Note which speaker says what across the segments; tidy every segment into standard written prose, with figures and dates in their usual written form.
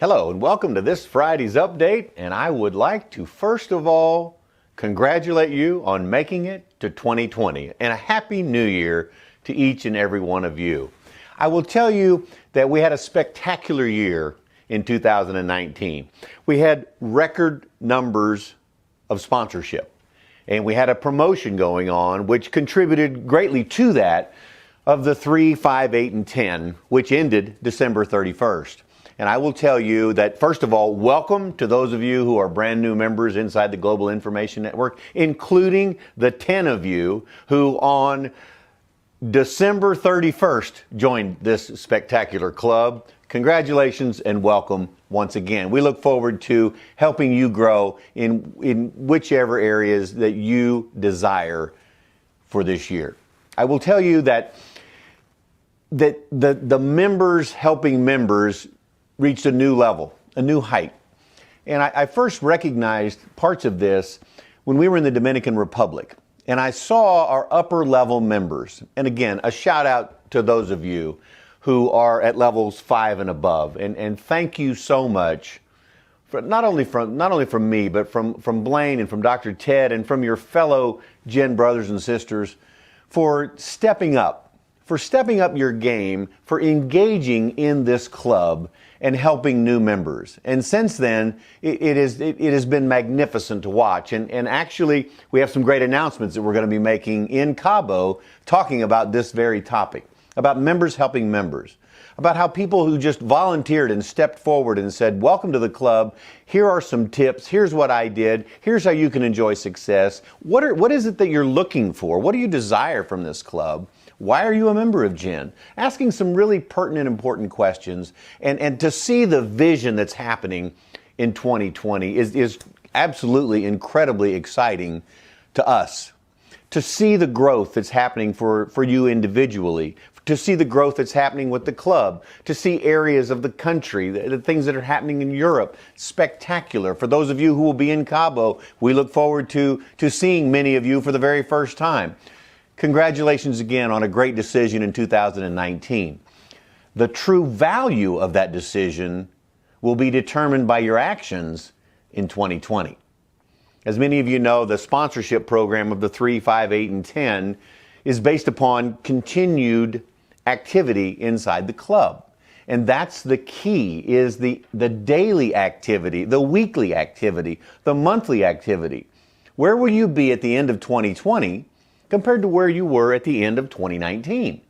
Speaker 1: Hello and welcome to this Friday's update, and I would like to first of all congratulate you on making it to 2020 and a happy new year to each and every one of you. I will tell you that we had a spectacular year in 2019. We had record numbers of sponsorship, and we had a promotion going on which contributed greatly to that of the 3, 5, 8, and 10, which ended December 31st. And I will tell you that, first of all, welcome to those of you who are brand new members inside the Global Information Network, including the 10 of you who on December 31st joined this spectacular club. Congratulations and welcome once again. We look forward to helping you grow in whichever areas that you desire for this year. I will tell you that the members helping members reached a new level, a new height. And I first recognized parts of this when we were in the Dominican Republic. And I saw our upper level members. And again, a shout out to those of you who are at levels 5 and above. And thank you so much, for not only from me, but from Blaine and from Dr. Ted and from your fellow Gen brothers and sisters for stepping up your game, for engaging in this club and helping new members. And since then, it has been magnificent to watch. And actually, we have some great announcements that we're going to be making in Cabo talking about this very topic, about members helping members, about how people who just volunteered and stepped forward and said, welcome to the club, here are some tips, here's what I did, here's how you can enjoy success. What is it that you're looking for? What do you desire from this club? Why are you a member of Gen? Asking some really pertinent, important questions, and to see the vision that's happening in 2020 is absolutely incredibly exciting to us. To see the growth that's happening for you individually, to see the growth that's happening with the club, to see areas of the country, the things that are happening in Europe, spectacular. For those of you who will be in Cabo, we look forward to seeing many of you for the very first time. Congratulations again on a great decision in 2019. The true value of that decision will be determined by your actions in 2020. As many of you know, the sponsorship program of the 3, 5, 8, and 10 is based upon continued activity inside the club. And that's the key, is the daily activity, the weekly activity, the monthly activity. Where will you be at the end of 2020 compared to where you were at the end of 2019?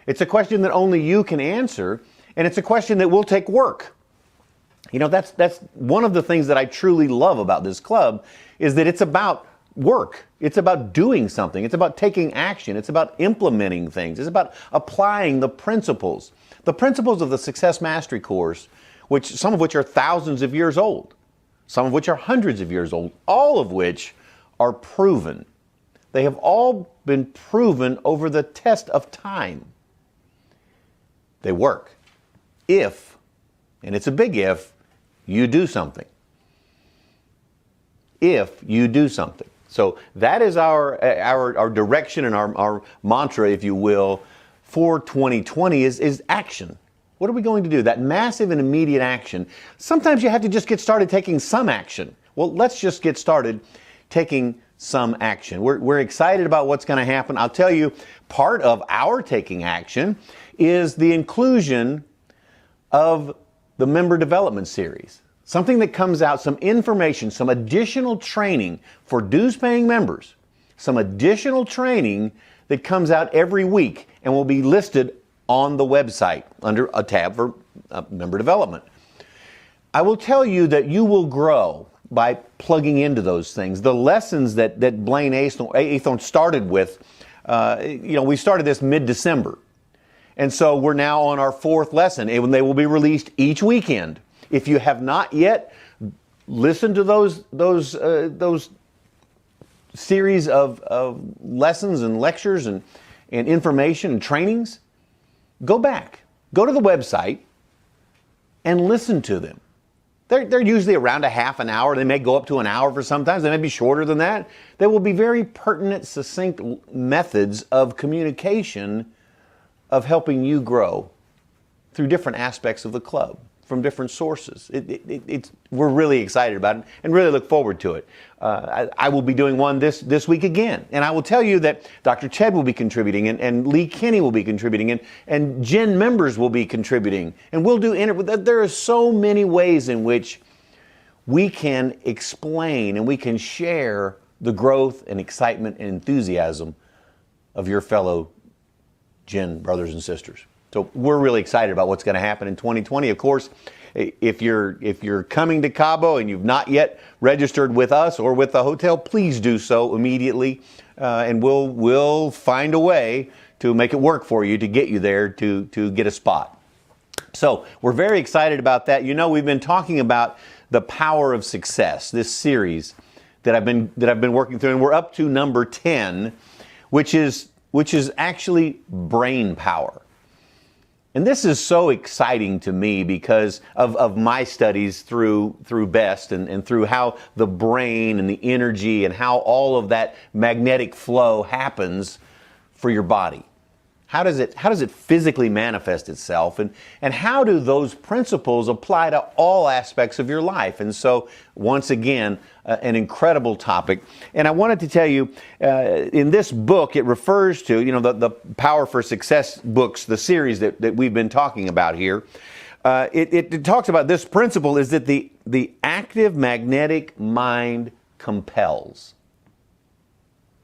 Speaker 1: It's a question that only you can answer, and it's a question that will take work. You know, that's one of the things that I truly love about this club, is that it's about work. It's about doing something. It's about taking action. It's about implementing things. It's about applying the principles of the Success Mastery course, some of which are thousands of years old, some of which are hundreds of years old, all of which are proven. They have all been proven over the test of time. They work. If, and it's a big if, you do something. If you do something. So that is our direction and our mantra, if you will, for 2020 is action. What are we going to do? That massive and immediate action. Sometimes you have to just get started taking some action. Well, let's just get started taking some action. We're excited about what's going to happen. I'll tell you, part of our taking action is the inclusion of the member development series. Something that comes out, some information, some additional training for dues-paying members, some additional training that comes out every week and will be listed on the website under a tab for member development. I will tell you that you will grow by plugging into those things. The lessons that Blaine Athorn started with, we started this mid-December. And so we're now on our 4th lesson, and they will be released each weekend. If you have not yet listened to those series of lessons and lectures and information and trainings, go back. Go to the website and listen to them. They're usually around a half an hour. They may go up to an hour for sometimes. They may be shorter than that. They will be very pertinent, succinct methods of communication of helping you grow through different aspects of the club. different sources. We're really excited about it and really look forward to it. I will be doing one this week again, and I will tell you that Dr. Ted will be contributing, and Lee Kinney will be contributing, and Gen members will be contributing, and we'll do there are so many ways in which we can explain and we can share the growth and excitement and enthusiasm of your fellow Gen brothers and sisters. So we're really excited about what's going to happen in 2020. Of course, if you're coming to Cabo and you've not yet registered with us or with the hotel, please do so immediately, and we'll find a way to make it work for you to get you there to get a spot. So we're very excited about that. You know, we've been talking about the power of success, this series that I've been working through, and we're up to number 10, which is actually brain power. And this is so exciting to me because of my studies through BEST and through how the brain and the energy and how all of that magnetic flow happens for your body. How does it physically manifest itself, and how do those principles apply to all aspects of your life? And so, once again, an incredible topic. And I wanted to tell you, in this book, it refers to, the Power for Success books, the series that we've been talking about here. It talks about this principle is that the active magnetic mind compels.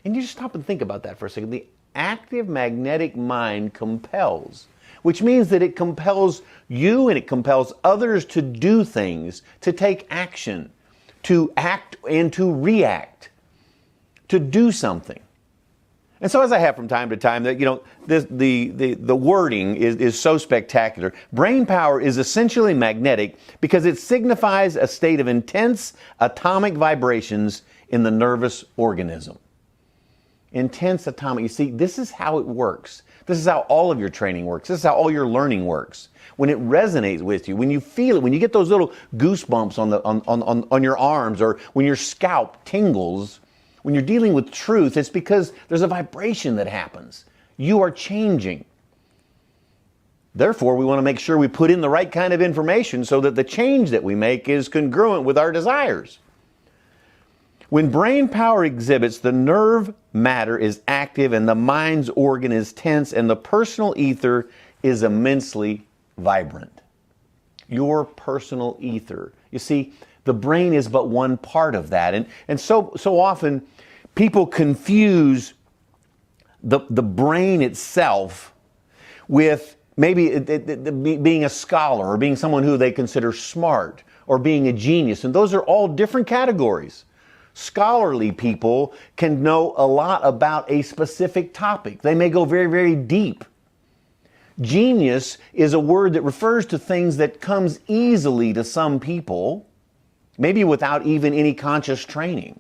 Speaker 1: And you just stop and think about that for a second. The active magnetic mind compels, which means that it compels you and it compels others to do things, to take action, to act and to react, to do something. And so, as I have from time to time, that the wording is so spectacular. Brain power is essentially magnetic because it signifies a state of intense atomic vibrations in the nervous organism. Intense atomic. You see, this is how it works. This is how all of your training works. This is how all your learning works. When it resonates with you, when you feel it, when you get those little goosebumps on your arms, or when your scalp tingles, when you're dealing with truth, it's because there's a vibration that happens. You are changing. Therefore, we want to make sure we put in the right kind of information so that the change that we make is congruent with our desires. When brain power exhibits, the nerve matter is active and the mind's organ is tense and the personal ether is immensely vibrant. Your personal ether. You see, the brain is but one part of that. And so often people confuse the brain itself with maybe being a scholar or being someone who they consider smart or being a genius. And those are all different categories. Scholarly people can know a lot about a specific topic. They may go very, very deep. Genius is a word that refers to things that comes easily to some people, maybe without even any conscious training.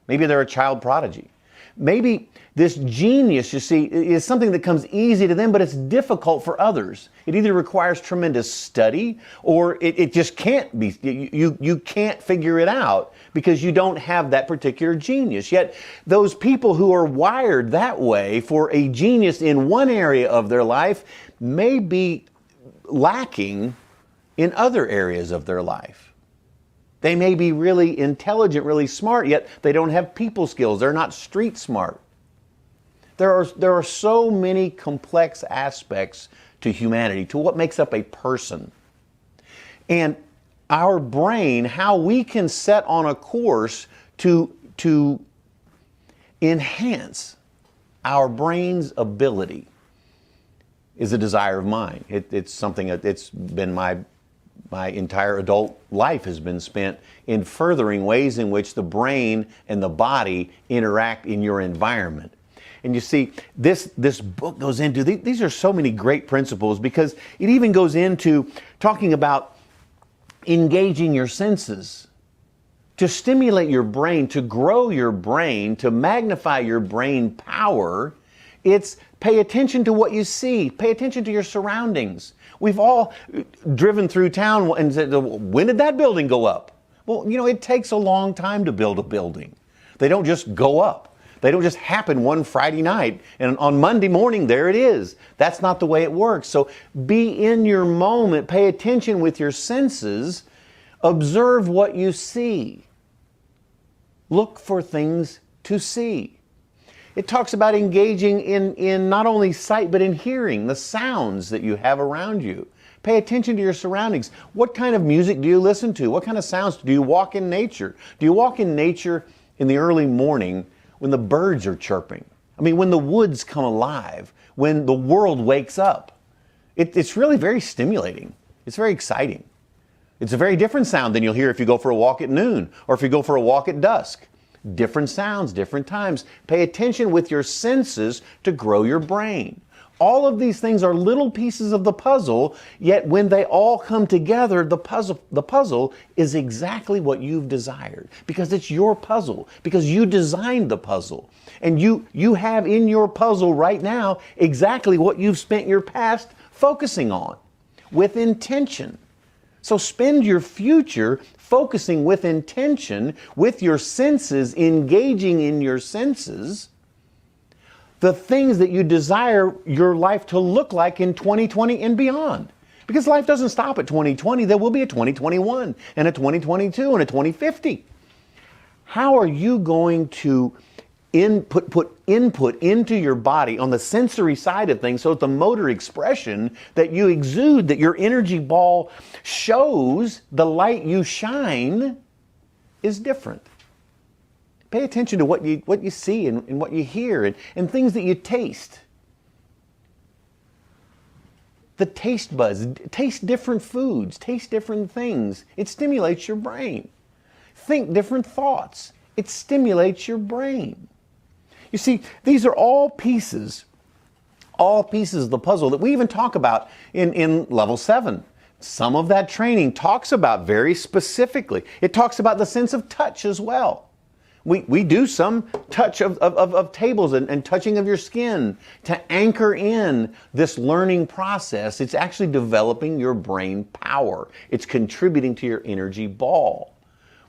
Speaker 1: Maybe they're a child prodigy. Maybe this genius, you see, is something that comes easy to them, but it's difficult for others. It either requires tremendous study or it just can't be. You can't figure it out because you don't have that particular genius. Yet those people who are wired that way for a genius in one area of their life may be lacking in other areas of their life. They may be really intelligent, really smart, yet they don't have people skills. They're not street smart. There are so many complex aspects to humanity, to what makes up a person. And our brain, how we can set on a course to enhance our brain's ability is a desire of mine. It's something that it's been my entire adult life has been spent in furthering ways in which the brain and the body interact in your environment. And you see, this book goes into, these are so many great principles because it even goes into talking about engaging your senses, to stimulate your brain, to grow your brain, to magnify your brain power. It's pay attention to what you see, pay attention to your surroundings. We've all driven through town and said, when did that building go up? Well, it takes a long time to build a building. They don't just go up. They don't just happen one Friday night and on Monday morning, there it is. That's not the way it works. So be in your moment, pay attention with your senses, observe what you see. Look for things to see. It talks about engaging in not only sight, but in hearing, the sounds that you have around you. Pay attention to your surroundings. What kind of music do you listen to? What kind of sounds? Do you walk in nature? Do you walk in nature in the early morning when the birds are chirping? I mean, when the woods come alive, when the world wakes up. It's really very stimulating. It's very exciting. It's a very different sound than you'll hear if you go for a walk at noon or if you go for a walk at dusk. Different sounds, different times. Pay attention with your senses to grow your brain. All of these things are little pieces of the puzzle, yet when they all come together, the puzzle is exactly what you've desired, because it's your puzzle, because you designed the puzzle. And you have in your puzzle right now exactly what you've spent your past focusing on, with intention. So spend your future focusing with intention, with your senses, engaging in your senses, the things that you desire your life to look like in 2020 and beyond. Because life doesn't stop at 2020. There will be a 2021 and a 2022 and a 2050. How are you going to put input into your body on the sensory side of things so that the motor expression that you exude, that your energy ball shows, the light you shine, is different? Pay attention to what you see and what you hear and things that you taste. The taste buds. Taste different foods. Taste different things. It stimulates your brain. Think different thoughts. It stimulates your brain. You see, these are all pieces of the puzzle that we even talk about in level 7. Some of that training talks about very specifically. It talks about the sense of touch as well. We do some touch of tables and touching of your skin to anchor in this learning process. It's actually developing your brain power. It's contributing to your energy ball.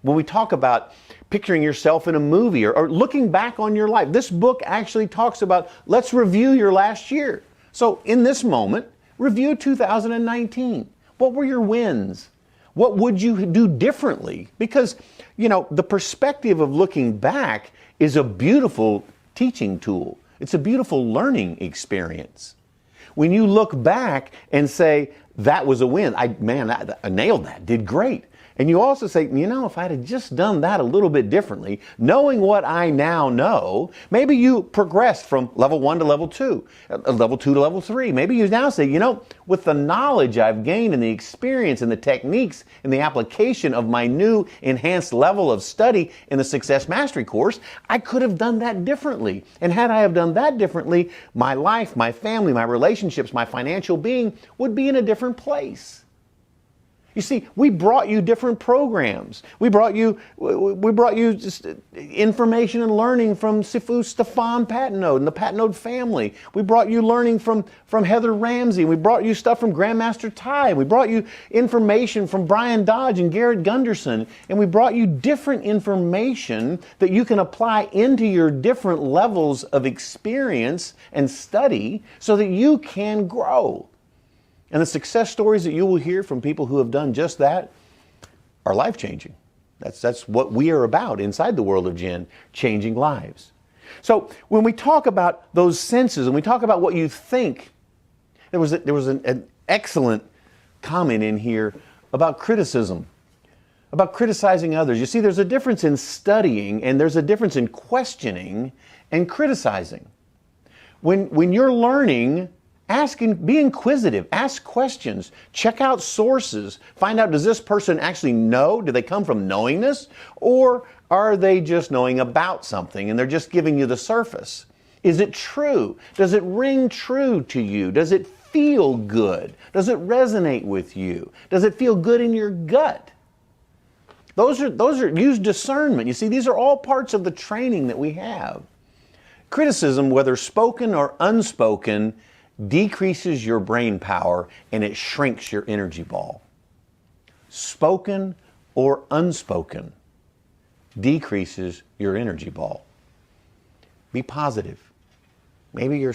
Speaker 1: When we talk about picturing yourself in a movie or looking back on your life, this book actually talks about, let's review your last year. So in this moment, review 2019. What were your wins? What would you do differently? Because, the perspective of looking back is a beautiful teaching tool. It's a beautiful learning experience. When you look back and say, that was a win, I nailed that, did great. And you also say, if I had just done that a little bit differently, knowing what I now know, maybe you progressed from level 1 to level 2, level 2 to level 3. Maybe you now say, with the knowledge I've gained and the experience and the techniques and the application of my new enhanced level of study in the Success Mastery course, I could have done that differently. And had I have done that differently, my life, my family, my relationships, my financial being would be in a different place. You see, we brought you different programs. We brought you just information and learning from Sifu Stefan Patnode and the Patnode family. We brought you learning from Heather Ramsey. We brought you stuff from Grandmaster Ty. We brought you information from Brian Dodge and Garrett Gunderson. And we brought you different information that you can apply into your different levels of experience and study so that you can grow. And the success stories that you will hear from people who have done just that are life-changing. That's what we are about inside the world of Jen, changing lives. So when we talk about those senses and we talk about what you think, there was an excellent comment in here about criticism, about criticizing others. You see, there's a difference in studying and there's a difference in questioning and criticizing. When you're learning, be inquisitive, ask questions, check out sources, find out, does this person actually know? Do they come from knowingness? Or are they just knowing about something and they're just giving you the surface? Is it true? Does it ring true to you? Does it feel good? Does it resonate with you? Does it feel good in your gut? Those are use discernment. You see, these are all parts of the training that we have. Criticism, whether spoken or unspoken, decreases your brain power and it shrinks your energy ball. Spoken or unspoken decreases your energy ball. Be positive. Maybe your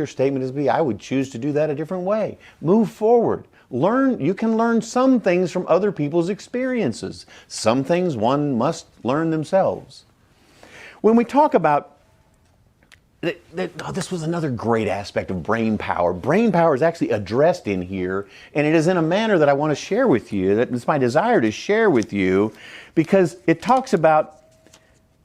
Speaker 1: statement is, I would choose to do that a different way. Move forward. Learn. You can learn some things from other people's experiences. Some things one must learn themselves. When we talk about this was another great aspect of brain power. Brain power is actually addressed in here, and it is in a manner that I want to share with you. That it's my desire to share with you, because it talks about,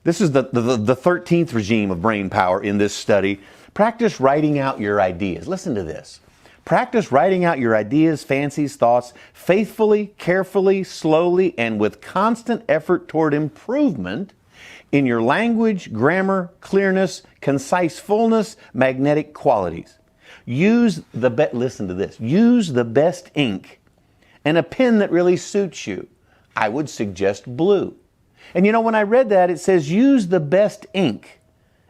Speaker 1: this is the 13th regime of brain power in this study. Practice writing out your ideas. Listen to this. Practice writing out your ideas, fancies, thoughts, faithfully, carefully, slowly, and with constant effort toward improvement in your language, grammar, clearness, concise fullness, magnetic qualities. Listen to this. Use the best ink and a pen that really suits you. I would suggest blue. And you know, when I read that, it says use the best ink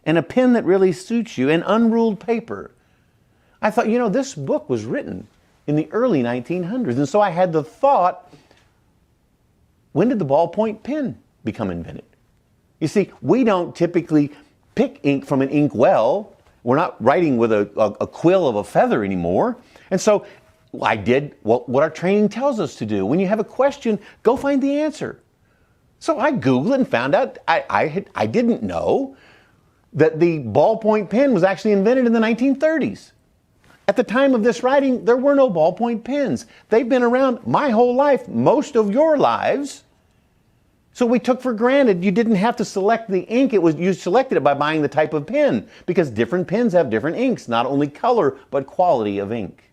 Speaker 1: and a pen that really suits you and unruled paper. I thought, you know, this book was written in the early 1900s. And so I had the thought, when did the ballpoint pen become invented? You see, we don't typically pick ink from an ink well. We're not writing with a quill of a feather anymore. And so I did what our training tells us to do. When you have a question, go find the answer. So I Googled it and found out I didn't know that the ballpoint pen was actually invented in the 1930s. At the time of this writing, there were no ballpoint pens. They've been around my whole life, most of your lives. So we took for granted you didn't have to select the ink. You selected it by buying the type of pen, because different pens have different inks, not only color, but quality of ink.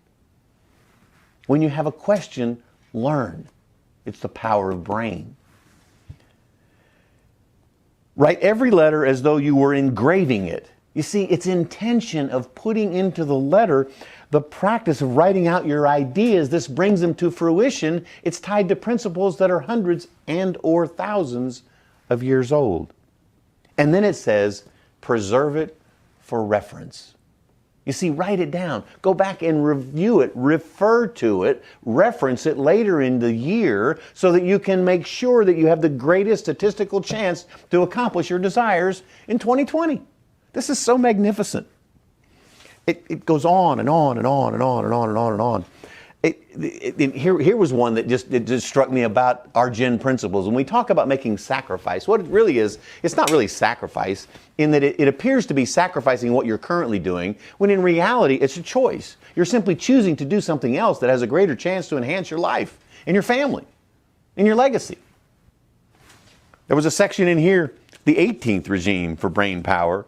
Speaker 1: When you have a question, learn. It's the power of brain. Write every letter as though you were engraving it. You see, it's intention of putting into the letter the practice of writing out your ideas. This brings them to fruition. It's tied to principles that are hundreds and or thousands of years old. And then it says, preserve it for reference. You see, write it down. Go back and review it, refer to it, reference it later in the year so that you can make sure that you have the greatest statistical chance to accomplish your desires in 2020. This is so magnificent. It goes on and on and on and on and on and on and on. Here was one that just struck me about our Gen principles. When we talk about making sacrifice, what it really is, it's not really sacrifice in that it appears to be sacrificing what you're currently doing, when in reality it's a choice. You're simply choosing to do something else that has a greater chance to enhance your life and your family and your legacy. There was a section in here, the 18th regime for brain power,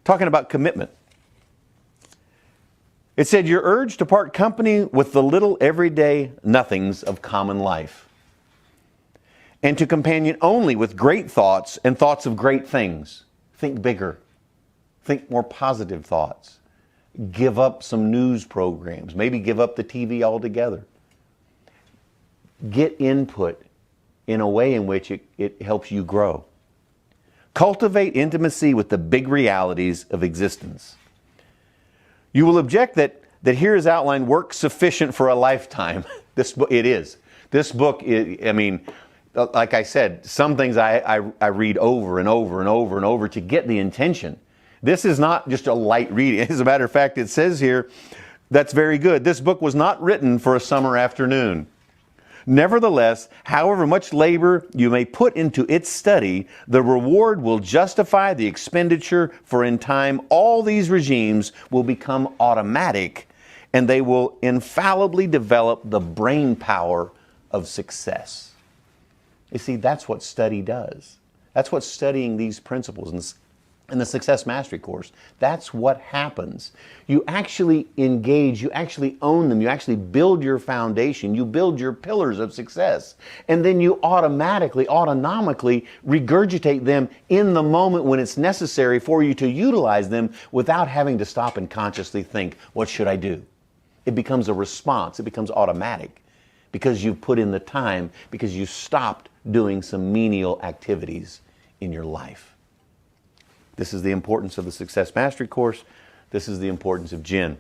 Speaker 1: talking about commitment. It said, you're urged to part company with the little everyday nothings of common life, and to companion only with great thoughts and thoughts of great things. Think bigger. Think more positive thoughts. Give up some news programs. Maybe give up the TV altogether. Get input in a way in which it helps you grow. Cultivate intimacy with the big realities of existence. You will object that here is outlined work sufficient for a lifetime. It is. This book, I mean, like I said, some things I read over and over and over and over to get the intention. This is not just a light reading. As a matter of fact, it says here, that's very good. This book was not written for a summer afternoon. Nevertheless, however much labor you may put into its study, the reward will justify the expenditure, for in time all these regimes will become automatic and they will infallibly develop the brain power of success. You see, that's what study does. That's what studying these principles in the Success Mastery course, that's what happens. You actually engage, you actually own them, you actually build your foundation, you build your pillars of success, and then you automatically, autonomically regurgitate them in the moment when it's necessary for you to utilize them without having to stop and consciously think, what should I do? It becomes a response, it becomes automatic because you've put in the time, because you stopped doing some menial activities in your life. This is the importance of the Success Mastery course. This is the importance of Gen.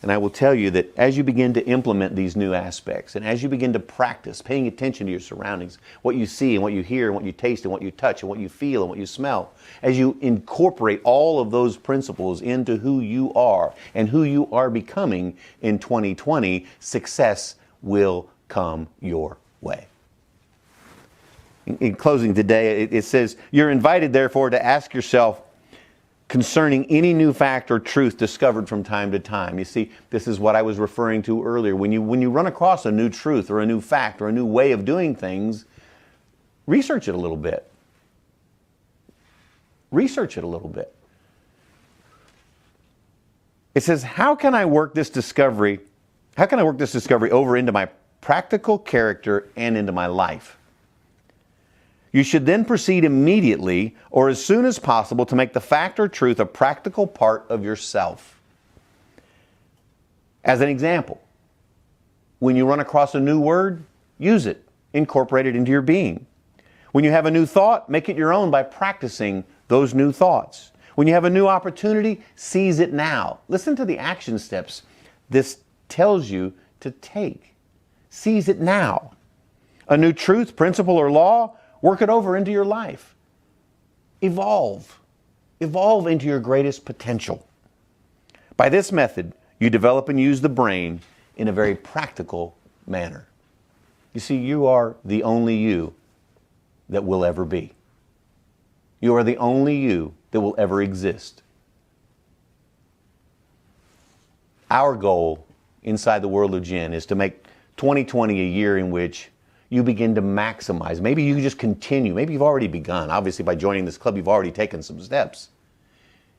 Speaker 1: And I will tell you that as you begin to implement these new aspects, and as you begin to practice paying attention to your surroundings, what you see and what you hear and what you taste and what you touch and what you feel and what you smell, as you incorporate all of those principles into who you are and who you are becoming in 2020, success will come your way. In closing today, it says, you're invited, therefore, to ask yourself concerning any new fact or truth discovered from time to time. You see, this is what I was referring to earlier. When you run across a new truth or a new fact or a new way of doing things, research it a little bit. Research it a little bit. It says, how can I work this discovery over into my practical character and into my life? You should then proceed immediately or as soon as possible to make the fact or truth a practical part of yourself. As an example, when you run across a new word, use it, incorporate it into your being. When you have a new thought, make it your own by practicing those new thoughts. When you have a new opportunity, seize it now. Listen to the action steps this tells you to take. Seize it now. A new truth, principle, or law, work it over into your life. Evolve. Evolve into your greatest potential. By this method, you develop and use the brain in a very practical manner. You see, you are the only you that will ever be. You are the only you that will ever exist. Our goal inside the World of Jen is to make 2020 a year in which you begin to maximize. Maybe you just continue. Maybe you've already begun. Obviously, by joining this club, you've already taken some steps.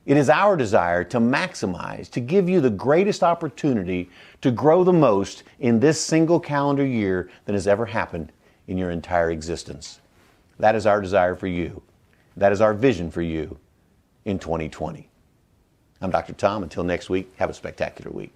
Speaker 1: It is our desire to maximize, to give you the greatest opportunity to grow the most in this single calendar year that has ever happened in your entire existence. That is our desire for you. That is our vision for you in 2020. I'm Dr. Tom. Until next week, have a spectacular week.